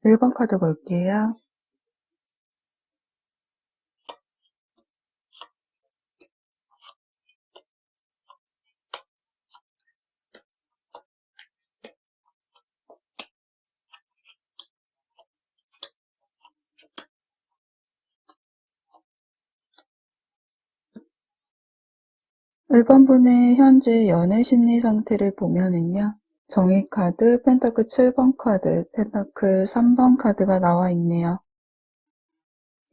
1번 카드 볼게요. 일 번 분의 현재 연애 심리 상태를 보면은요. 정의 카드, 펜타클 7번 카드, 펜타클 3번 카드가 나와 있네요.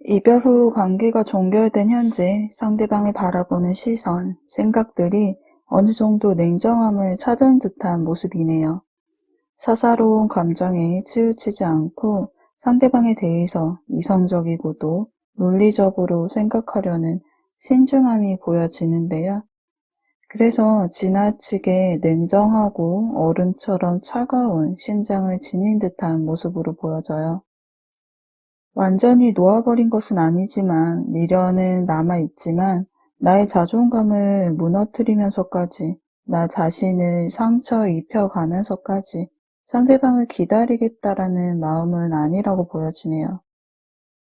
이별 후 관계가 종결된 현재 상대방을 바라보는 시선, 생각들이 어느 정도 냉정함을 찾은 듯한 모습이네요. 사사로운 감정에 치우치지 않고 상대방에 대해서 이성적이고도 논리적으로 생각하려는 신중함이 보여지는데요. 그래서 지나치게 냉정하고 얼음처럼 차가운 심장을 지닌 듯한 모습으로 보여져요. 완전히 놓아버린 것은 아니지만 미련은 남아있지만 나의 자존감을 무너뜨리면서까지 나 자신을 상처 입혀가면서까지 상대방을 기다리겠다라는 마음은 아니라고 보여지네요.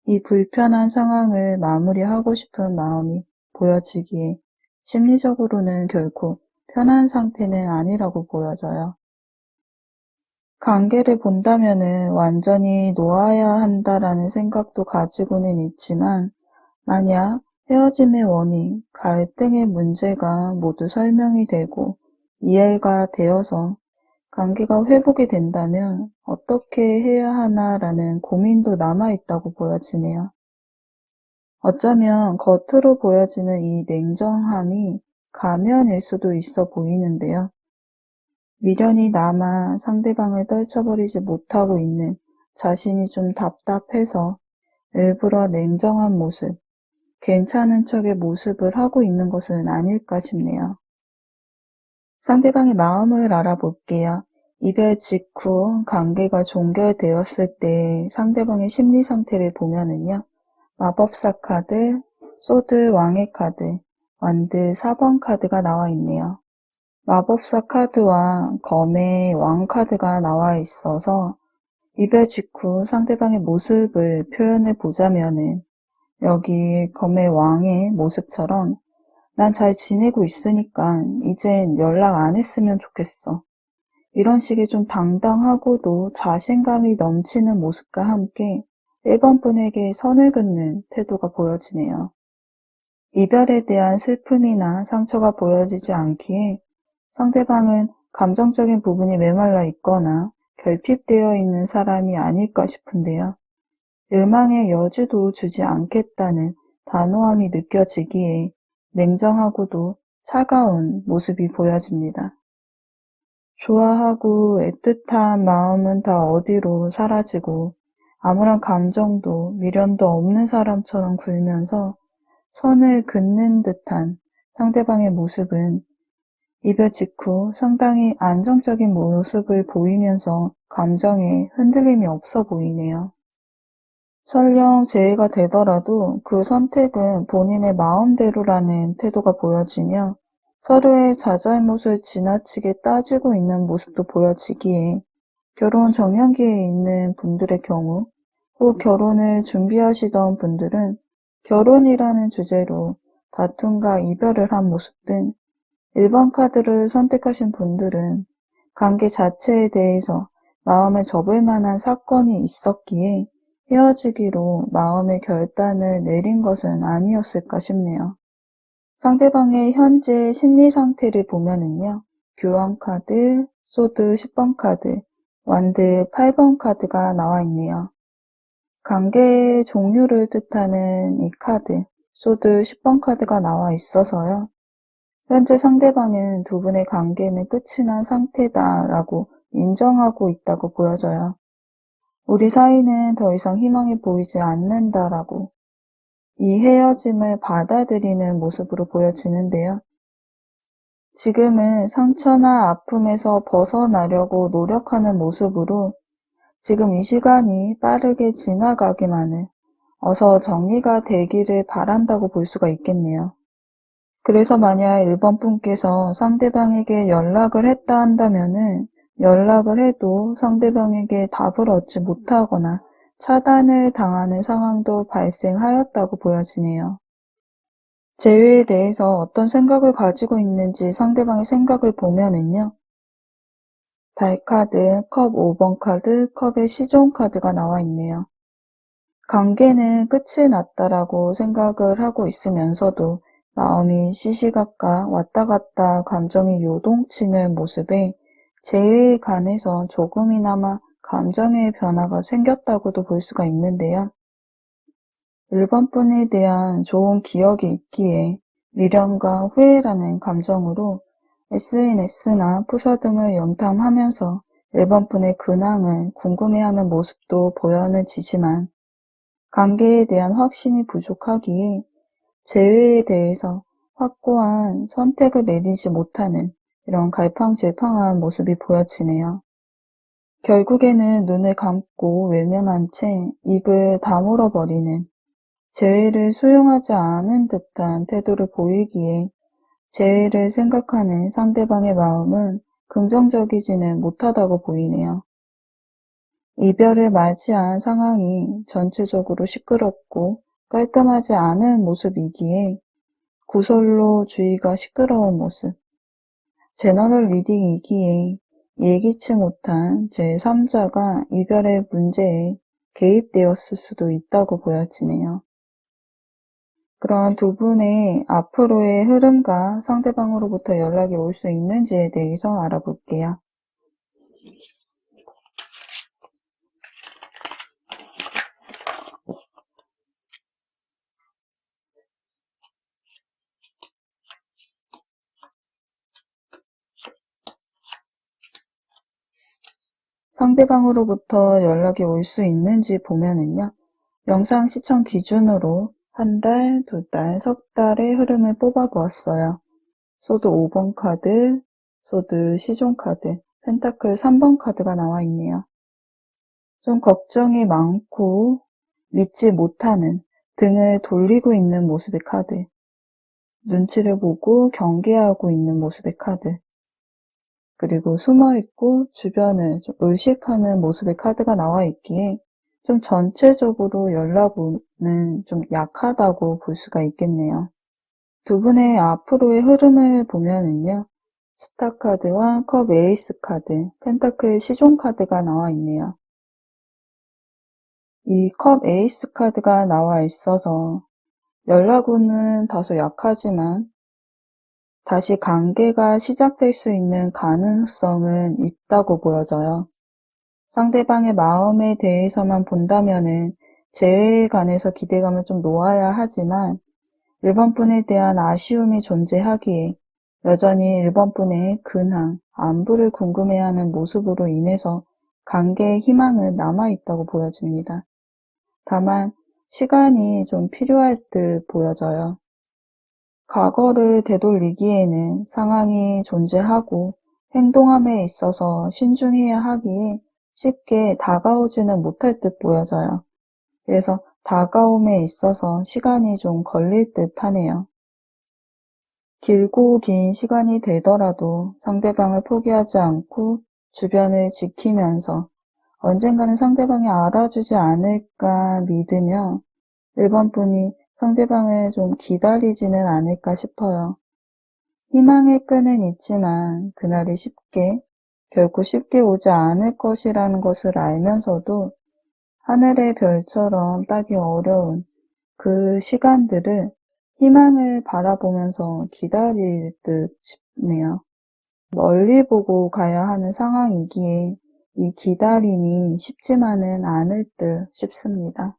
이 불편한 상황을 마무리하고 싶은 마음이 보여지기에 심리적으로는 결코 편한 상태는 아니라고 보여져요. 관계를 본다면은 완전히 놓아야 한다라는 생각도 가지고는 있지만 만약 헤어짐의 원인, 갈등의 문제가 모두 설명이 되고 이해가 되어서 관계가 회복이 된다면 어떻게 해야 하나라는 고민도 남아있다고 보여지네요. 어쩌면 겉으로 보여지는 이 냉정함이 가면일 수도 있어 보이는데요. 미련이 남아 상대방을 떨쳐버리지 못하고 있는 자신이 좀 답답해서 일부러 냉정한 모습, 괜찮은 척의 모습을 하고 있는 것은 아닐까 싶네요. 상대방의 마음을 알아볼게요. 이별 직후 관계가 종결되었을 때 상대방의 심리 상태를 보면은요. 마법사 카드, 소드 왕의 카드, 완드 4번 카드가 나와 있네요. 마법사 카드와 검의 왕 카드가 나와 있어서 이별 직후 상대방의 모습을 표현해 보자면은 여기 검의 왕의 모습처럼 난 잘 지내고 있으니까 이젠 연락 안 했으면 좋겠어. 이런 식의 좀 당당하고도 자신감이 넘치는 모습과 함께 1번 분에게 선을 긋는 태도가 보여지네요. 이별에 대한 슬픔이나 상처가 보여지지 않기에 상대방은 감정적인 부분이 메말라 있거나 결핍되어 있는 사람이 아닐까 싶은데요. 일망의 여지도 주지 않겠다는 단호함이 느껴지기에 냉정하고도 차가운 모습이 보여집니다. 좋아하고 애틋한 마음은 다 어디로 사라지고 아무런 감정도 미련도 없는 사람처럼 굴면서 선을 긋는 듯한 상대방의 모습은 이별 직후 상당히 안정적인 모습을 보이면서 감정에 흔들림이 없어 보이네요. 설령 재회가 되더라도 그 선택은 본인의 마음대로라는 태도가 보여지며 서로의 자잘못을 지나치게 따지고 있는 모습도 보여지기에 결혼 정년기에 있는 분들의 경우 혹 결혼을 준비하시던 분들은 결혼이라는 주제로 다툼과 이별을 한 모습 등 1번 카드를 선택하신 분들은 관계 자체에 대해서 마음을 접을 만한 사건이 있었기에 헤어지기로 마음의 결단을 내린 것은 아니었을까 싶네요. 상대방의 현재 심리 상태를 보면은요. 교환 카드, 소드 10번 카드, 완드 8번 카드가 나와 있네요. 관계의 종류를 뜻하는 이 카드, 소드 10번 카드가 나와 있어서요. 현재 상대방은 두 분의 관계는 끝이 난 상태다라고 인정하고 있다고 보여져요. 우리 사이는 더 이상 희망이 보이지 않는다라고 이 헤어짐을 받아들이는 모습으로 보여지는데요. 지금은 상처나 아픔에서 벗어나려고 노력하는 모습으로 지금 이 시간이 빠르게 지나가기만을 어서 정리가 되기를 바란다고 볼 수가 있겠네요. 그래서 만약 1번 분께서 상대방에게 연락을 했다 한다면은 연락을 해도 상대방에게 답을 얻지 못하거나 차단을 당하는 상황도 발생하였다고 보여지네요. 재회에 대해서 어떤 생각을 가지고 있는지 상대방의 생각을 보면은요. 달카드, 컵 5번 카드, 컵의 시종 카드가 나와 있네요. 관계는 끝이 났다라고 생각을 하고 있으면서도 마음이 시시각각 왔다 갔다 감정이 요동치는 모습에 재회에 관해서 조금이나마 감정의 변화가 생겼다고도 볼 수가 있는데요. 1번 분에 대한 좋은 기억이 있기에 미련과 후회라는 감정으로 SNS나 푸사 등을 염탐하면서 1번 분의 근황을 궁금해하는 모습도 보여지지만 관계에 대한 확신이 부족하기에 재회에 대해서 확고한 선택을 내리지 못하는 이런 갈팡질팡한 모습이 보여지네요. 결국에는 눈을 감고 외면한 채 입을 다물어버리는 재회를 수용하지 않은 듯한 태도를 보이기에 재회를 생각하는 상대방의 마음은 긍정적이지는 못하다고 보이네요. 이별을 맞이한 상황이 전체적으로 시끄럽고 깔끔하지 않은 모습이기에 구설로 주위가 시끄러운 모습, 제너럴 리딩이기에 예기치 못한 제3자가 이별의 문제에 개입되었을 수도 있다고 보여지네요. 그런 두 분의 앞으로의 흐름과 상대방으로부터 연락이 올 수 있는지에 대해서 알아볼게요. 상대방으로부터 연락이 올 수 있는지 보면은요. 영상 시청 기준으로 한 달, 두 달, 석 달의 흐름을 뽑아보았어요. 소드 5번 카드, 소드 시종 카드, 펜타클 3번 카드가 나와 있네요. 좀 걱정이 많고 믿지 못하는 등을 돌리고 있는 모습의 카드, 눈치를 보고 경계하고 있는 모습의 카드, 그리고 숨어있고 주변을 좀 의식하는 모습의 카드가 나와 있기에 좀 전체적으로 연락운은 좀 약하다고 볼 수가 있겠네요. 두 분의 앞으로의 흐름을 보면은요. 스타 카드와 컵 에이스 카드, 펜타클 시종 카드가 나와 있네요. 이 컵 에이스 카드가 나와 있어서 연락운은 다소 약하지만 다시 관계가 시작될 수 있는 가능성은 있다고 보여져요. 상대방의 마음에 대해서만 본다면은 재회에 관해서 기대감을 좀 놓아야 하지만 1번 분에 대한 아쉬움이 존재하기에 여전히 1번 분의 근황, 안부를 궁금해하는 모습으로 인해서 관계의 희망은 남아있다고 보여집니다. 다만 시간이 좀 필요할 듯 보여져요. 과거를 되돌리기에는 상황이 존재하고 행동함에 있어서 신중해야 하기에 쉽게 다가오지는 못할 듯 보여져요. 그래서 다가옴에 있어서 시간이 좀 걸릴 듯 하네요. 길고 긴 시간이 되더라도 상대방을 포기하지 않고 주변을 지키면서 언젠가는 상대방이 알아주지 않을까 믿으며 1번 분이 상대방을 좀 기다리지는 않을까 싶어요. 희망의 끈은 있지만 그날이 결코 쉽게 오지 않을 것이라는 것을 알면서도 하늘의 별처럼 따기 어려운 그 시간들을 희망을 바라보면서 기다릴 듯 싶네요. 멀리 보고 가야 하는 상황이기에 이 기다림이 쉽지만은 않을 듯 싶습니다.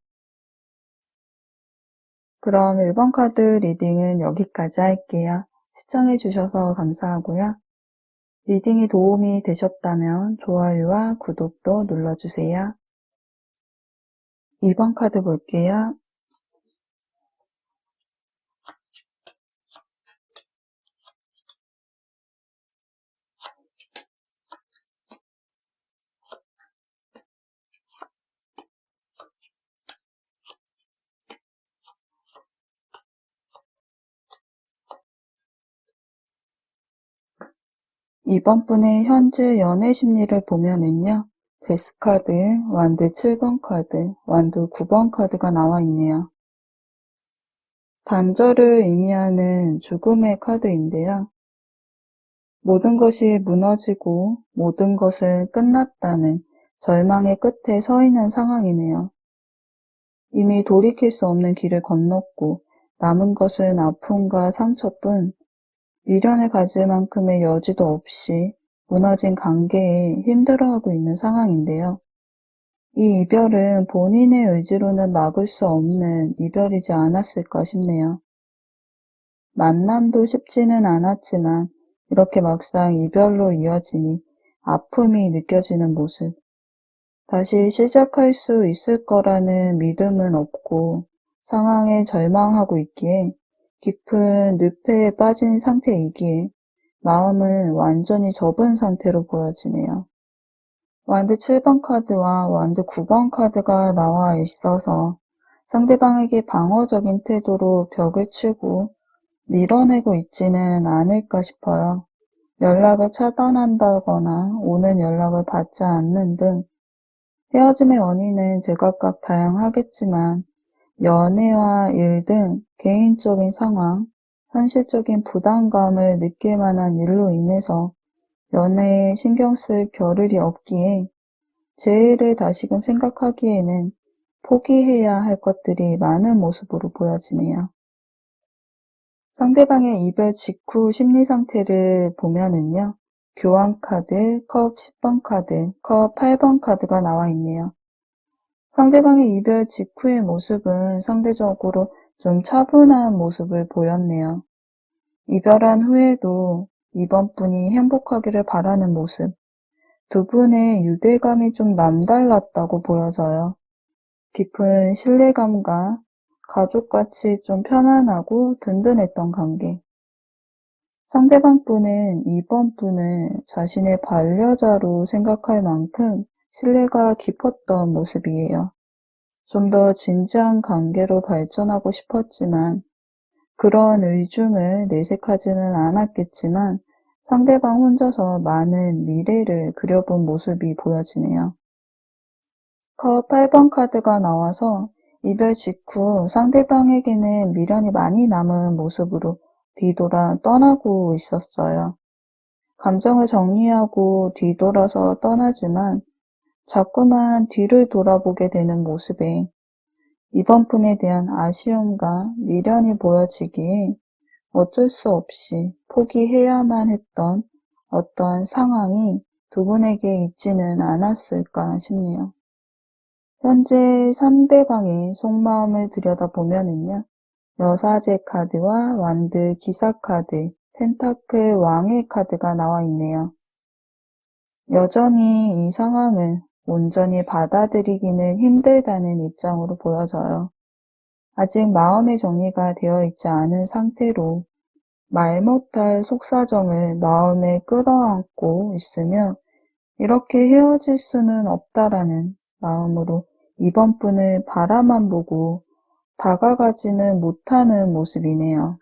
그럼 1번 카드 리딩은 여기까지 할게요. 시청해주셔서 감사하고요. 리딩이 도움이 되셨다면 좋아요와 구독도 눌러주세요. 2번 카드 볼게요. 이번 분의 현재 연애 심리를 보면은요. 데스카드, 완드 7번 카드, 완드 9번 카드가 나와 있네요. 단절을 의미하는 죽음의 카드인데요. 모든 것이 무너지고 모든 것은 끝났다는 절망의 끝에 서 있는 상황이네요. 이미 돌이킬 수 없는 길을 건넜고 남은 것은 아픔과 상처뿐 미련을 가질 만큼의 여지도 없이 무너진 관계에 힘들어하고 있는 상황인데요. 이 이별은 본인의 의지로는 막을 수 없는 이별이지 않았을까 싶네요. 만남도 쉽지는 않았지만 이렇게 막상 이별로 이어지니 아픔이 느껴지는 모습. 다시 시작할 수 있을 거라는 믿음은 없고 상황에 절망하고 있기에 깊은 늪에 빠진 상태이기에 마음은 완전히 접은 상태로 보여지네요. 완드 7번 카드와 완드 9번 카드가 나와 있어서 상대방에게 방어적인 태도로 벽을 치고 밀어내고 있지는 않을까 싶어요. 연락을 차단한다거나 오는 연락을 받지 않는 등 헤어짐의 원인은 제각각 다양하겠지만 연애와 일 등 개인적인 상황, 현실적인 부담감을 느낄 만한 일로 인해서 연애에 신경 쓸 겨를이 없기에 제 일을 다시금 생각하기에는 포기해야 할 것들이 많은 모습으로 보여지네요. 상대방의 이별 직후 심리 상태를 보면은요. 교환 카드, 컵 10번 카드, 컵 8번 카드가 나와 있네요. 상대방의 이별 직후의 모습은 상대적으로 좀 차분한 모습을 보였네요. 이별한 후에도 이번 분이 행복하기를 바라는 모습, 두 분의 유대감이 좀 남달랐다고 보여져요. 깊은 신뢰감과 가족같이 좀 편안하고 든든했던 관계. 상대방 분은 이번 분을 자신의 반려자로 생각할 만큼 신뢰가 깊었던 모습이에요. 좀 더 진지한 관계로 발전하고 싶었지만 그런 의중을 내색하지는 않았겠지만 상대방 혼자서 많은 미래를 그려본 모습이 보여지네요. 컵 8번 카드가 나와서 이별 직후 상대방에게는 미련이 많이 남은 모습으로 뒤돌아 떠나고 있었어요. 감정을 정리하고 뒤돌아서 떠나지만 자꾸만 뒤를 돌아보게 되는 모습에 이번 분에 대한 아쉬움과 미련이 보여지기에 어쩔 수 없이 포기해야만 했던 어떤 상황이 두 분에게 있지는 않았을까 싶네요. 현재 상대방의 속마음을 들여다보면은요. 여사제 카드와 완드 기사 카드, 펜타클 왕의 카드가 나와 있네요. 여전히 이 상황을 온전히 받아들이기는 힘들다는 입장으로 보여져요. 아직 마음의 정리가 되어 있지 않은 상태로 말 못할 속사정을 마음에 끌어안고 있으며 이렇게 헤어질 수는 없다라는 마음으로 이번 분을 바라만 보고 다가가지는 못하는 모습이네요.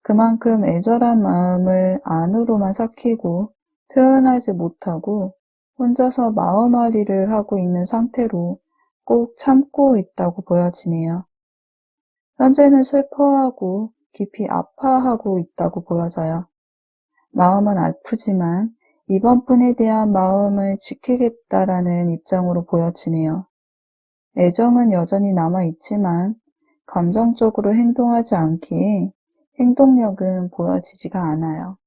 그만큼 애절한 마음을 안으로만 삭히고 표현하지 못하고 혼자서 마음앓이를 하고 있는 상태로 꾹 참고 있다고 보여지네요. 현재는 슬퍼하고 깊이 아파하고 있다고 보여져요. 마음은 아프지만 이번 분에 대한 마음을 지키겠다라는 입장으로 보여지네요. 애정은 여전히 남아있지만 감정적으로 행동하지 않기에 행동력은 보여지지가 않아요.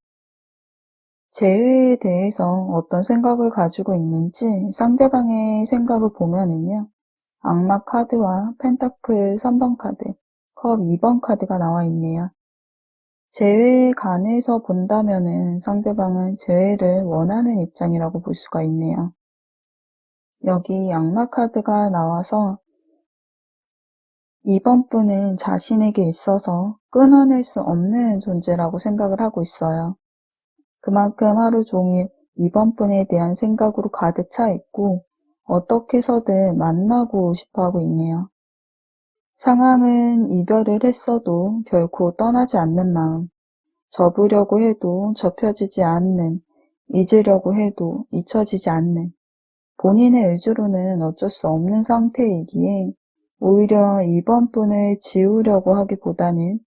재회에 대해서 어떤 생각을 가지고 있는지 상대방의 생각을 보면은요. 악마 카드와 펜타클 3번 카드, 컵 2번 카드가 나와 있네요. 재회에 관해서 본다면은 상대방은 재회를 원하는 입장이라고 볼 수가 있네요. 여기 악마 카드가 나와서 이번 분은 자신에게 있어서 끊어낼 수 없는 존재라고 생각을 하고 있어요. 그만큼 하루 종일 이번 분에 대한 생각으로 가득 차 있고 어떻게 해서든 만나고 싶어 하고 있네요. 상황은 이별을 했어도 결코 떠나지 않는 마음, 접으려고 해도 접혀지지 않는 잊으려고 해도 잊혀지지 않는 본인의 의지로는 어쩔 수 없는 상태이기에 오히려 이번 분을 지우려고 하기보다는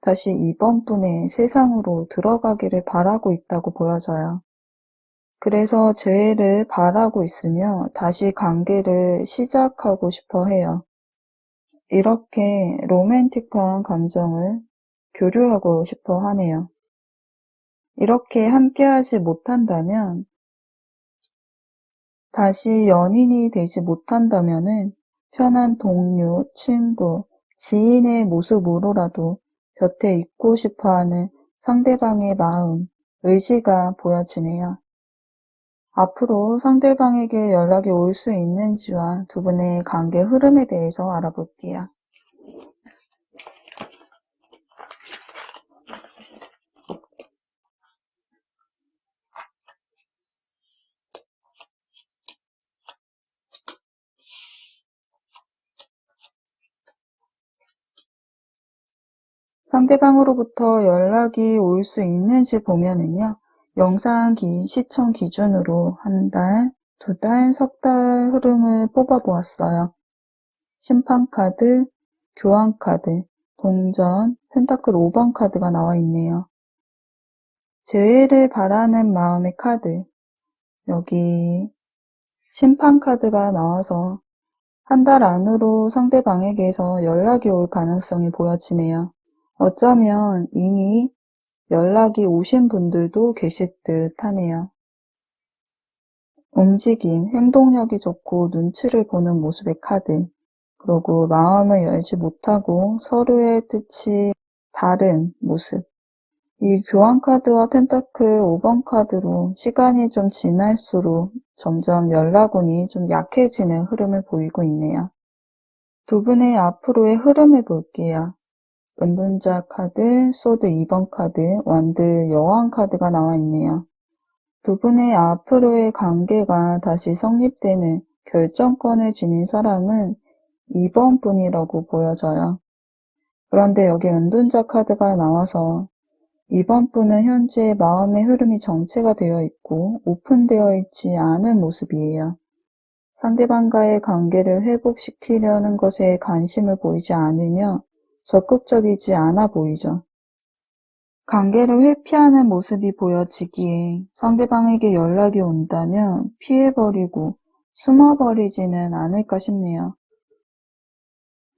다시 이번 분의 세상으로 들어가기를 바라고 있다고 보여져요. 그래서 재회를 바라고 있으며 다시 관계를 시작하고 싶어 해요. 이렇게 로맨틱한 감정을 교류하고 싶어 하네요. 이렇게 함께하지 못한다면, 다시 연인이 되지 못한다면은 편한 동료, 친구, 지인의 모습으로라도 곁에 있고 싶어하는 상대방의 마음, 의지가 보여지네요. 앞으로 상대방에게 연락이 올 수 있는지와 두 분의 관계 흐름에 대해서 알아볼게요. 상대방으로부터 연락이 올 수 있는지 보면은요, 영상기 시청 기준으로 한 달, 두 달, 석 달 흐름을 뽑아보았어요. 심판카드, 교환카드, 동전, 펜타클 5번 카드가 나와 있네요. 재회를 바라는 마음의 카드, 여기 심판카드가 나와서 한 달 안으로 상대방에게서 연락이 올 가능성이 보여지네요. 어쩌면 이미 연락이 오신 분들도 계실 듯 하네요. 움직임, 행동력이 좋고 눈치를 보는 모습의 카드, 그리고 마음을 열지 못하고 서로의 뜻이 다른 모습. 이 교환카드와 펜타클 5번 카드로 시간이 좀 지날수록 점점 연락운이 좀 약해지는 흐름을 보이고 있네요. 두 분의 앞으로의 흐름을 볼게요. 은둔자 카드, 소드 2번 카드, 완드 여왕 카드가 나와 있네요. 두 분의 앞으로의 관계가 다시 성립되는 결정권을 지닌 사람은 2번 분이라고 보여져요. 그런데 여기 은둔자 카드가 나와서 이번 분은 현재 마음의 흐름이 정체가 되어 있고 오픈되어 있지 않은 모습이에요. 상대방과의 관계를 회복시키려는 것에 관심을 보이지 않으며 적극적이지 않아 보이죠. 관계를 회피하는 모습이 보여지기에 상대방에게 연락이 온다면 피해버리고 숨어버리지는 않을까 싶네요.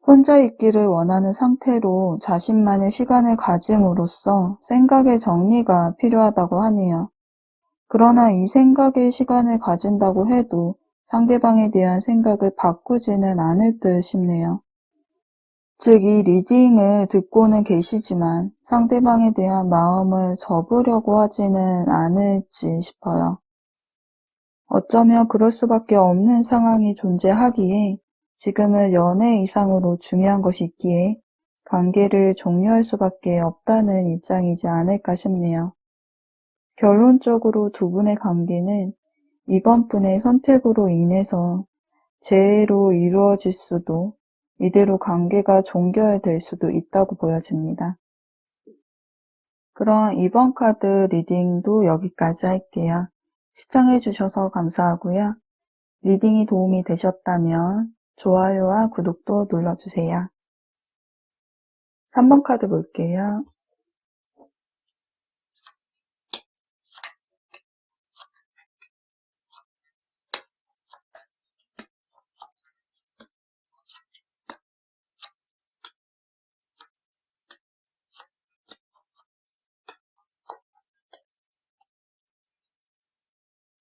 혼자 있기를 원하는 상태로 자신만의 시간을 가짐으로써 생각의 정리가 필요하다고 하네요. 그러나 이 생각의 시간을 가진다고 해도 상대방에 대한 생각을 바꾸지는 않을 듯 싶네요. 즉, 이 리딩을 듣고는 계시지만 상대방에 대한 마음을 접으려고 하지는 않을지 싶어요. 어쩌면 그럴 수밖에 없는 상황이 존재하기에 지금은 연애 이상으로 중요한 것이 있기에 관계를 종료할 수밖에 없다는 입장이지 않을까 싶네요. 결론적으로 두 분의 관계는 이번 분의 선택으로 인해서 재해로 이루어질 수도 이대로 관계가 종결될 수도 있다고 보여집니다. 그럼 이번 카드 리딩도 여기까지 할게요. 시청해주셔서 감사하고요. 리딩이 도움이 되셨다면 좋아요와 구독도 눌러주세요. 3번 카드 볼게요.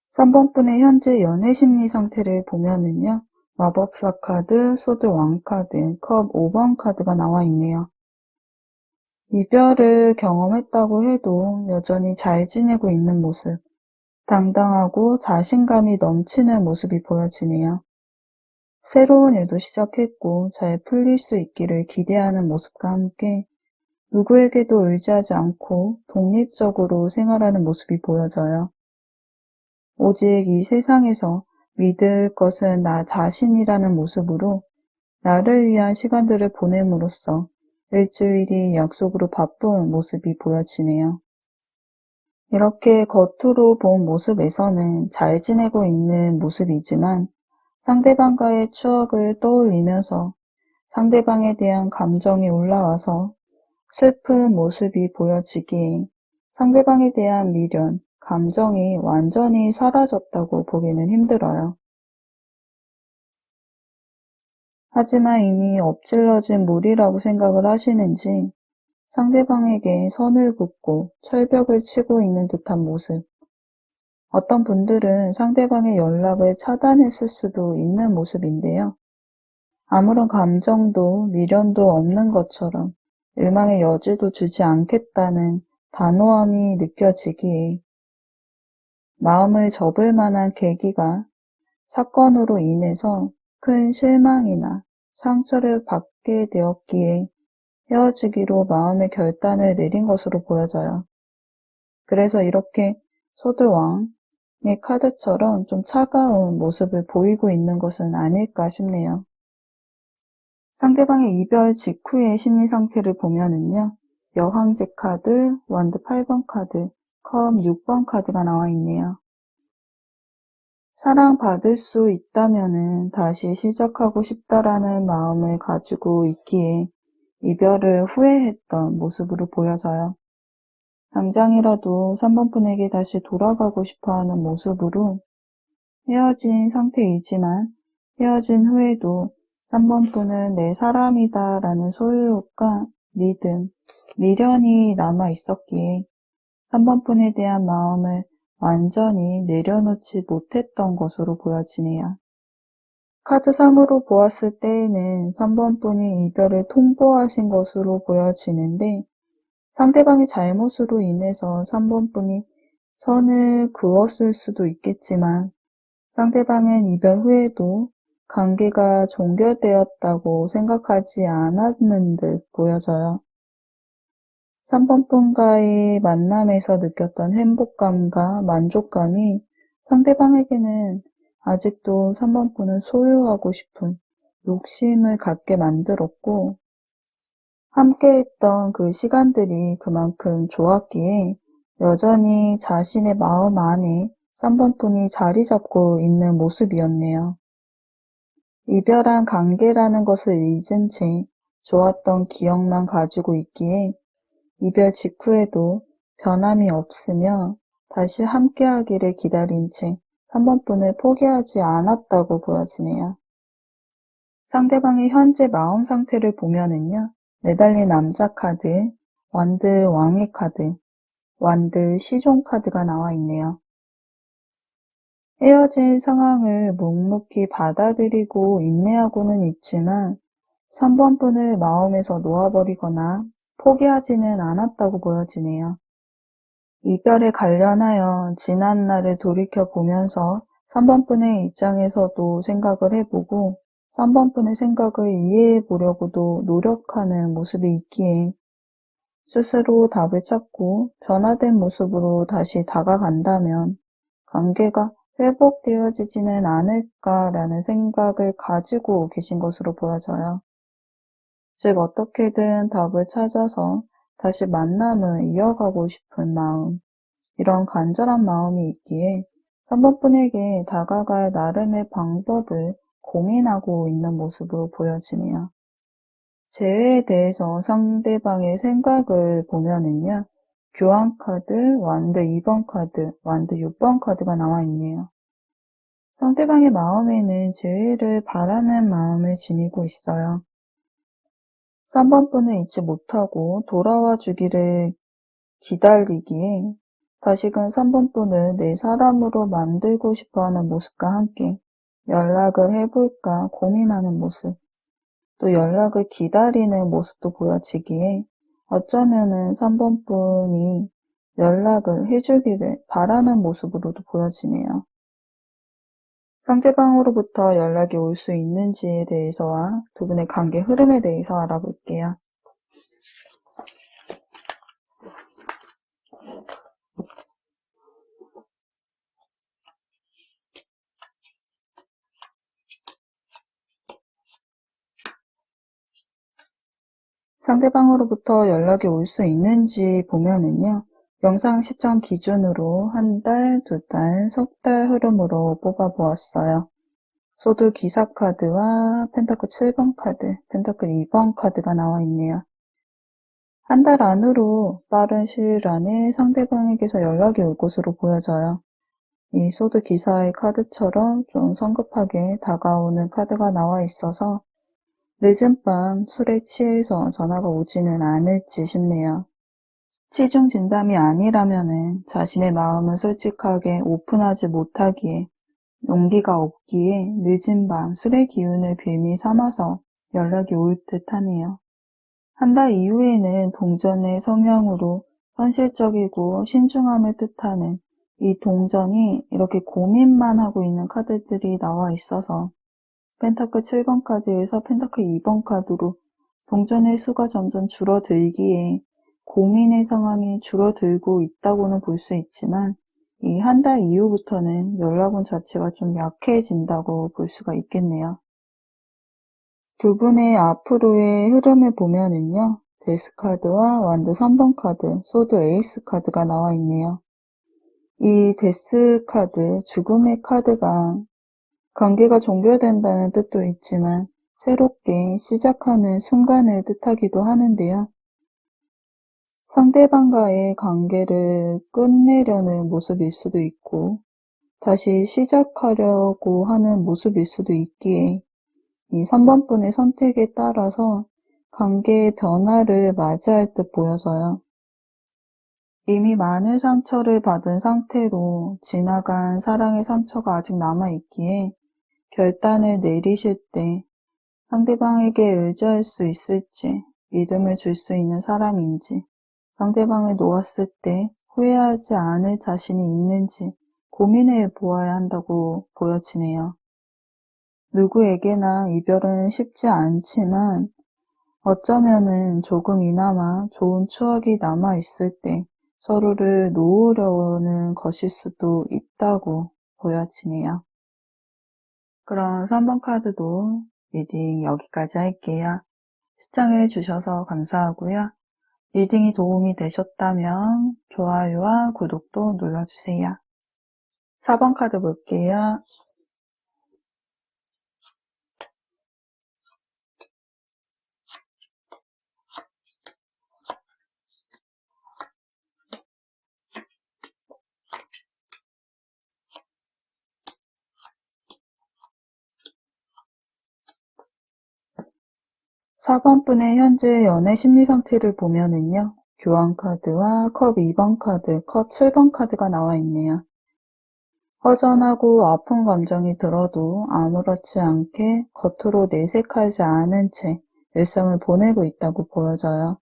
삼 번 분의 현재 연애 심리 상태를 보면은요. 마법사 카드, 소드 왕 카드, 컵 5번 카드가 나와 있네요. 이별을 경험했다고 해도 여전히 잘 지내고 있는 모습, 당당하고 자신감이 넘치는 모습이 보여지네요. 새로운 일도 시작했고 잘 풀릴 수 있기를 기대하는 모습과 함께 누구에게도 의지하지 않고 독립적으로 생활하는 모습이 보여져요. 오직 이 세상에서 믿을 것은 나 자신이라는 모습으로 나를 위한 시간들을 보냄으로써 일주일이 약속으로 바쁜 모습이 보여지네요. 이렇게 겉으로 본 모습에서는 잘 지내고 있는 모습이지만 상대방과의 추억을 떠올리면서 상대방에 대한 감정이 올라와서 슬픈 모습이 보여지기에 상대방에 대한 미련, 감정이 완전히 사라졌다고 보기는 힘들어요. 하지만 이미 엎질러진 물이라고 생각을 하시는지 상대방에게 선을 긋고 철벽을 치고 있는 듯한 모습. 어떤 분들은 상대방의 연락을 차단했을 수도 있는 모습인데요. 아무런 감정도 미련도 없는 것처럼 일망의 여지도 주지 않겠다는 단호함이 느껴지기에 마음을 접을 만한 계기가 사건으로 인해서 큰 실망이나 상처를 받게 되었기에 헤어지기로 마음의 결단을 내린 것으로 보여져요. 그래서 이렇게 소드왕의 카드처럼 좀 차가운 모습을 보이고 있는 것은 아닐까 싶네요. 상대방의 이별 직후의 심리 상태를 보면은요. 여황제 카드, 완드 8번 카드, 컵 6번 카드가 나와 있네요. 사랑받을 수 있다면은 다시 시작하고 싶다라는 마음을 가지고 있기에 이별을 후회했던 모습으로 보여져요. 당장이라도 3번 분에게 다시 돌아가고 싶어하는 모습으로 헤어진 상태이지만 헤어진 후에도 3번 분은 내 사람이다 라는 소유욕과 믿음, 미련이 남아 있었기에 3번 분에 대한 마음을 완전히 내려놓지 못했던 것으로 보여지네요. 카드상으로 보았을 때에는 3번 분이 이별을 통보하신 것으로 보여지는데 상대방의 잘못으로 인해서 3번 분이 선을 그었을 수도 있겠지만 상대방은 이별 후에도 관계가 종결되었다고 생각하지 않았는 듯 보여져요. 3번 분과의 만남에서 느꼈던 행복감과 만족감이 상대방에게는 아직도 3번 분을 소유하고 싶은 욕심을 갖게 만들었고 함께했던 그 시간들이 그만큼 좋았기에 여전히 자신의 마음 안에 3번 분이 자리 잡고 있는 모습이었네요. 이별한 관계라는 것을 잊은 채 좋았던 기억만 가지고 있기에 이별 직후에도 변함이 없으며 다시 함께하기를 기다린 채 3번 분을 포기하지 않았다고 보여지네요. 상대방의 현재 마음 상태를 보면은요. 매달린 남자 카드, 완드 왕의 카드, 완드 시종 카드가 나와 있네요. 헤어진 상황을 묵묵히 받아들이고 인내하고는 있지만 3번 분을 마음에서 놓아버리거나 포기하지는 않았다고 보여지네요. 이별에 관련하여 지난 날을 돌이켜보면서 3번 분의 입장에서도 생각을 해보고 3번 분의 생각을 이해해보려고도 노력하는 모습이 있기에 스스로 답을 찾고 변화된 모습으로 다시 다가간다면 관계가 회복되어지지는 않을까라는 생각을 가지고 계신 것으로 보여져요. 즉 어떻게든 답을 찾아서 다시 만남을 이어가고 싶은 마음, 이런 간절한 마음이 있기에 3번 분에게 다가갈 나름의 방법을 고민하고 있는 모습으로 보여지네요. 재회에 대해서 상대방의 생각을 보면은요. 교환카드, 완드 2번 카드, 완드 6번 카드가 나와 있네요. 상대방의 마음에는 재회를 바라는 마음을 지니고 있어요. 3번 분을 잊지 못하고 돌아와 주기를 기다리기에 다시금 3번 분을 내 사람으로 만들고 싶어하는 모습과 함께 연락을 해볼까 고민하는 모습, 또 연락을 기다리는 모습도 보여지기에 어쩌면은 3번 분이 연락을 해주기를 바라는 모습으로도 보여지네요. 상대방으로부터 연락이 올 수 있는지에 대해서와 두 분의 관계 흐름에 대해서 알아볼게요. 상대방으로부터 연락이 올 수 있는지 보면은요. 영상 시청 기준으로 한 달, 두 달, 석 달 흐름으로 뽑아보았어요. 소드 기사 카드와 펜타클 7번 카드, 펜타클 2번 카드가 나와 있네요. 한 달 안으로 빠른 시일 안에 상대방에게서 연락이 올 것으로 보여져요. 이 소드 기사의 카드처럼 좀 성급하게 다가오는 카드가 나와 있어서 늦은 밤 술에 취해서 전화가 오지는 않을지 싶네요. 치중 진담이 아니라면은 자신의 마음을 솔직하게 오픈하지 못하기에 용기가 없기에 늦은 밤 술의 기운을 빌미 삼아서 연락이 올 듯 하네요. 한 달 이후에는 동전의 성향으로 현실적이고 신중함을 뜻하는 이 동전이 이렇게 고민만 하고 있는 카드들이 나와 있어서 펜타클 7번 카드에서 펜타클 2번 카드로 동전의 수가 점점 줄어들기에 고민의 상황이 줄어들고 있다고는 볼 수 있지만 이 한 달 이후부터는 연락운 자체가 좀 약해진다고 볼 수가 있겠네요. 두 분의 앞으로의 흐름을 보면은요. 데스카드와 완드 3번 카드, 소드 에이스 카드가 나와 있네요. 이 데스카드, 죽음의 카드가 관계가 종결된다는 뜻도 있지만 새롭게 시작하는 순간을 뜻하기도 하는데요. 상대방과의 관계를 끝내려는 모습일 수도 있고 다시 시작하려고 하는 모습일 수도 있기에 이 3번 분의 선택에 따라서 관계의 변화를 맞이할 듯 보여져요. 이미 많은 상처를 받은 상태로 지나간 사랑의 상처가 아직 남아있기에 결단을 내리실 때 상대방에게 의지할 수 있을지, 믿음을 줄 수 있는 사람인지, 상대방을 놓았을 때 후회하지 않을 자신이 있는지 고민해 보아야 한다고 보여지네요. 누구에게나 이별은 쉽지 않지만 어쩌면은 조금이나마 좋은 추억이 남아있을 때 서로를 놓으려는 것일 수도 있다고 보여지네요. 그럼 3번 카드도 리딩 여기까지 할게요. 시청해 주셔서 감사하고요. 리딩이 도움이 되셨다면 좋아요와 구독도 눌러주세요. 4번 카드 볼게요. 4번 분의 현재 연애 심리 상태를 보면은요. 교환 카드와 컵 2번 카드, 컵 7번 카드가 나와 있네요. 허전하고 아픈 감정이 들어도 아무렇지 않게 겉으로 내색하지 않은 채 일상을 보내고 있다고 보여져요.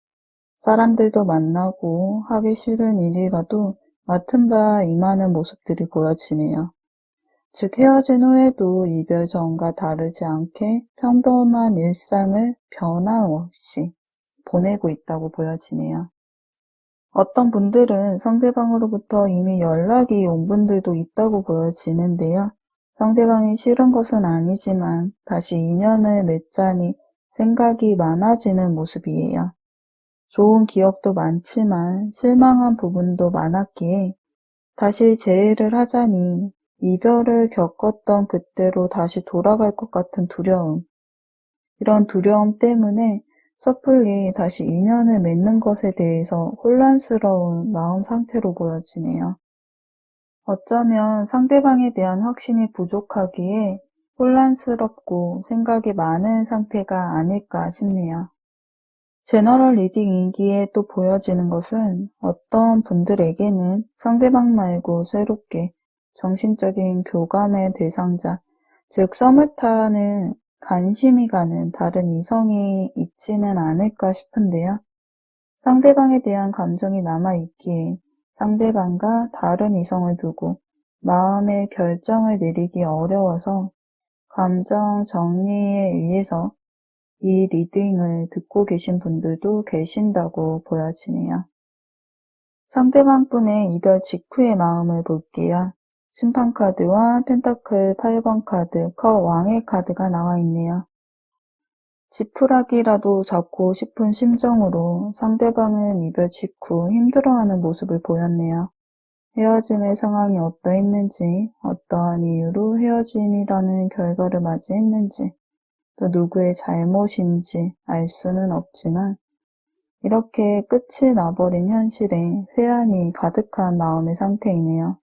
사람들도 만나고 하기 싫은 일이라도 맡은 바 임하는 모습들이 보여지네요. 즉 헤어진 후에도 이별 전과 다르지 않게 평범한 일상을 변함없이 보내고 있다고 보여지네요. 어떤 분들은 상대방으로부터 이미 연락이 온 분들도 있다고 보여지는데요. 상대방이 싫은 것은 아니지만 다시 인연을 맺자니 생각이 많아지는 모습이에요. 좋은 기억도 많지만 실망한 부분도 많았기에 다시 재회를 하자니 이별을 겪었던 그때로 다시 돌아갈 것 같은 두려움. 이런 두려움 때문에 섣불리 다시 인연을 맺는 것에 대해서 혼란스러운 마음 상태로 보여지네요. 어쩌면 상대방에 대한 확신이 부족하기에 혼란스럽고 생각이 많은 상태가 아닐까 싶네요. 제너럴 리딩이기에 또 보여지는 것은 어떤 분들에게는 상대방 말고 새롭게 정신적인 교감의 대상자, 즉 썸을 타는 관심이 가는 다른 이성이 있지는 않을까 싶은데요. 상대방에 대한 감정이 남아있기에 상대방과 다른 이성을 두고 마음의 결정을 내리기 어려워서 감정 정리에 의해서 이 리딩을 듣고 계신 분들도 계신다고 보여지네요. 상대방 분의 이별 직후의 마음을 볼게요. 심판카드와 펜타클 8번 카드, 컵 왕의 카드가 나와 있네요. 지푸라기라도 잡고 싶은 심정으로 상대방은 이별 직후 힘들어하는 모습을 보였네요. 헤어짐의 상황이 어떠했는지, 어떠한 이유로 헤어짐이라는 결과를 맞이했는지, 또 누구의 잘못인지 알 수는 없지만 이렇게 끝이 나버린 현실에 회한이 가득한 마음의 상태이네요.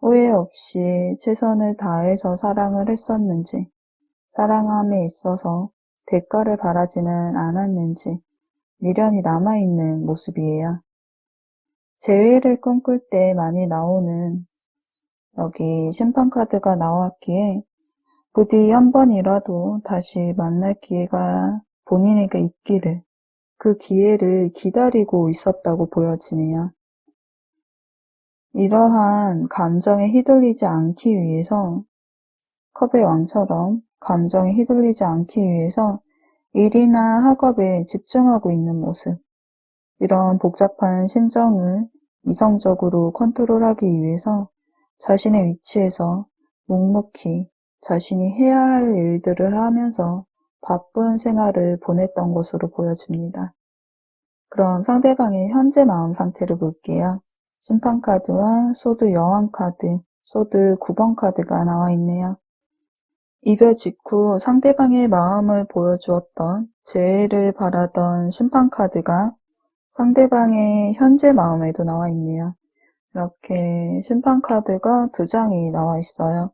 후회 없이 최선을 다해서 사랑을 했었는지, 사랑함에 있어서 대가를 바라지는 않았는지 미련이 남아있는 모습이에요. 재회를 꿈꿀 때 많이 나오는 여기 심판카드가 나왔기에 부디 한 번이라도 다시 만날 기회가 본인에게 있기를, 그 기회를 기다리고 있었다고 보여지네요. 이러한 감정에 휘둘리지 않기 위해서, 컵의 왕처럼 감정에 휘둘리지 않기 위해서 일이나 학업에 집중하고 있는 모습, 이런 복잡한 심정을 이성적으로 컨트롤하기 위해서 자신의 위치에서 묵묵히 자신이 해야 할 일들을 하면서 바쁜 생활을 보냈던 것으로 보여집니다. 그럼 상대방의 현재 마음 상태를 볼게요. 심판카드와 소드 여왕카드, 소드 9번 카드가 나와 있네요. 이별 직후 상대방의 마음을 보여주었던 재해를 바라던 심판카드가 상대방의 현재 마음에도 나와 있네요. 이렇게 심판카드가 2장이 나와 있어요.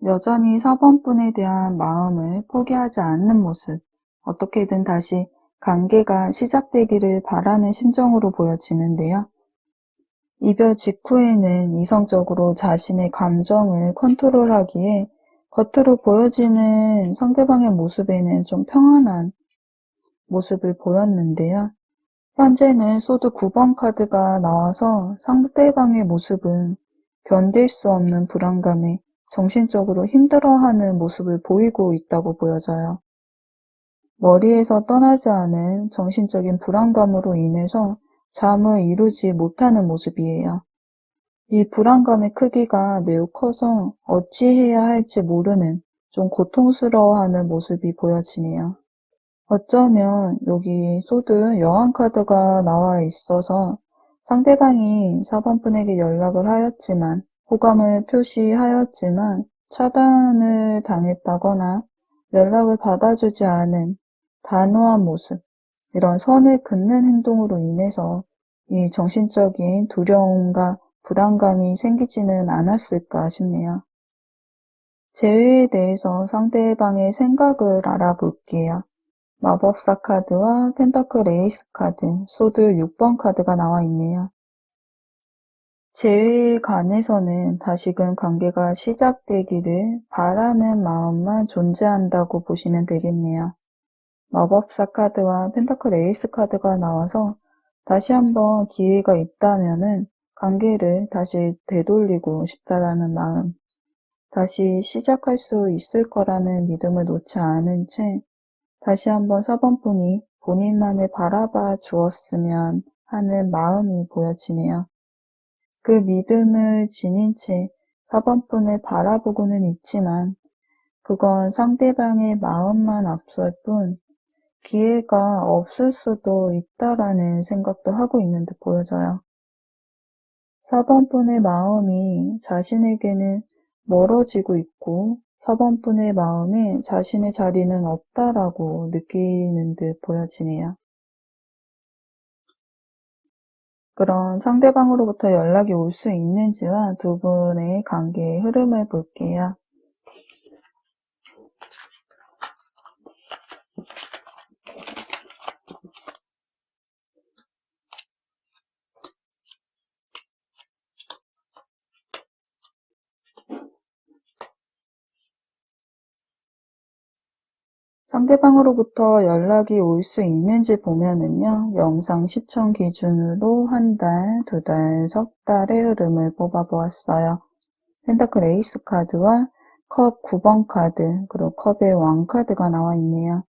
여전히 4번 분에 대한 마음을 포기하지 않는 모습, 어떻게든 다시 관계가 시작되기를 바라는 심정으로 보여지는데요. 이별 직후에는 이성적으로 자신의 감정을 컨트롤하기에 겉으로 보여지는 상대방의 모습에는 좀 평안한 모습을 보였는데요. 현재는 소드 9번 카드가 나와서 상대방의 모습은 견딜 수 없는 불안감에 정신적으로 힘들어하는 모습을 보이고 있다고 보여져요. 머리에서 떠나지 않은 정신적인 불안감으로 인해서 잠을 이루지 못하는 모습이에요. 이 불안감의 크기가 매우 커서 어찌해야 할지 모르는 좀 고통스러워하는 모습이 보여지네요. 어쩌면 여기 소드 여왕 카드가 나와 있어서 상대방이 4번 분에게 연락을 하였지만, 호감을 표시하였지만 차단을 당했다거나 연락을 받아주지 않은 단호한 모습, 이런 선을 긋는 행동으로 인해서 이 정신적인 두려움과 불안감이 생기지는 않았을까 싶네요. 재회에 대해서 상대방의 생각을 알아볼게요. 마법사 카드와 펜타클 에이스 카드, 소드 6번 카드가 나와 있네요. 재회에 관해서는 다시금 관계가 시작되기를 바라는 마음만 존재한다고 보시면 되겠네요. 마법사 카드와 펜타클 에이스 카드가 나와서 다시 한번 기회가 있다면은 관계를 다시 되돌리고 싶다라는 마음, 다시 시작할 수 있을 거라는 믿음을 놓지 않은 채 다시 한번 4번 분이 본인만을 바라봐 주었으면 하는 마음이 보여지네요. 그 믿음을 지닌 채 4번 분을 바라보고는 있지만 그건 상대방의 마음만 앞설 뿐 기회가 없을 수도 있다라는 생각도 하고 있는 듯 보여져요. 4번 분의 마음이 자신에게는 멀어지고 있고 4번 분의 마음에 자신의 자리는 없다라고 느끼는 듯 보여지네요. 그럼 상대방으로부터 연락이 올 수 있는지와 두 분의 관계의 흐름을 볼게요. 상대방으로부터 연락이 올 수 있는지 보면은요, 영상 시청 기준으로 한 달, 2달, 석 달의 흐름을 뽑아보았어요. 펜타클 에이스 카드와 컵 9번 카드, 그리고 컵의 왕 카드가 나와 있네요.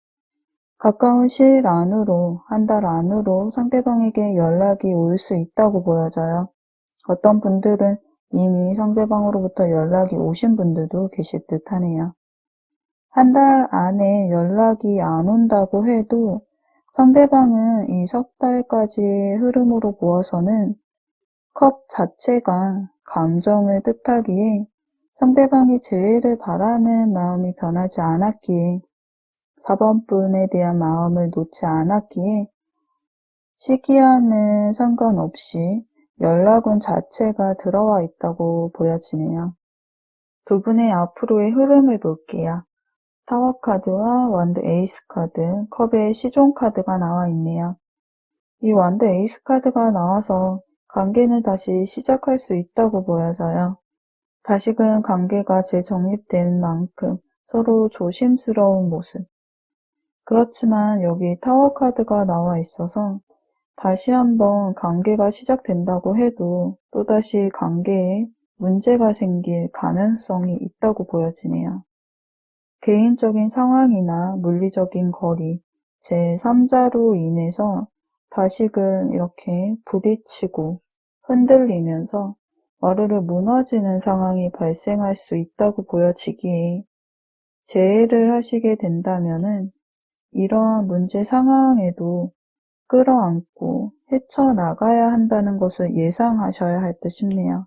가까운 시일 안으로, 한 달 안으로 상대방에게 연락이 올 수 있다고 보여져요. 어떤 분들은 이미 상대방으로부터 연락이 오신 분들도 계실 듯 하네요. 한 달 안에 연락이 안 온다고 해도 상대방은 이 석 달까지의 흐름으로 보아서는 컵 자체가 감정을 뜻하기에 상대방이 재회를 바라는 마음이 변하지 않았기에 4번 분에 대한 마음을 놓지 않았기에 시기와는 상관없이 연락운 자체가 들어와 있다고 보여지네요. 두 분의 앞으로의 흐름을 볼게요. 타워 카드와 완드 에이스 카드, 컵의 시종 카드가 나와 있네요. 이 완드 에이스 카드가 나와서 관계는 다시 시작할 수 있다고 보여져요. 다시금 관계가 재정립된 만큼 서로 조심스러운 모습. 그렇지만 여기 타워 카드가 나와 있어서 다시 한번 관계가 시작된다고 해도 또다시 관계에 문제가 생길 가능성이 있다고 보여지네요. 개인적인 상황이나 물리적인 거리, 제3자로 인해서 다시금 이렇게 부딪히고 흔들리면서 와르르 무너지는 상황이 발생할 수 있다고 보여지기에 재회를 하시게 된다면은 이러한 문제 상황에도 끌어안고 헤쳐나가야 한다는 것을 예상하셔야 할 듯 싶네요.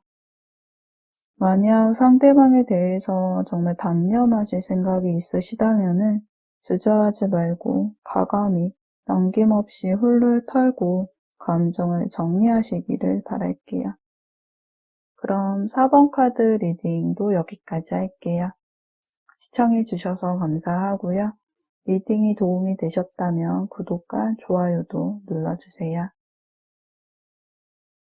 만약 상대방에 대해서 정말 단념하실 생각이 있으시다면은 주저하지 말고 과감히 남김없이 훌훌 털고 감정을 정리하시기를 바랄게요. 그럼 4번 카드 리딩도 여기까지 할게요. 시청해주셔서 감사하고요. 리딩이 도움이 되셨다면 구독과 좋아요도 눌러주세요.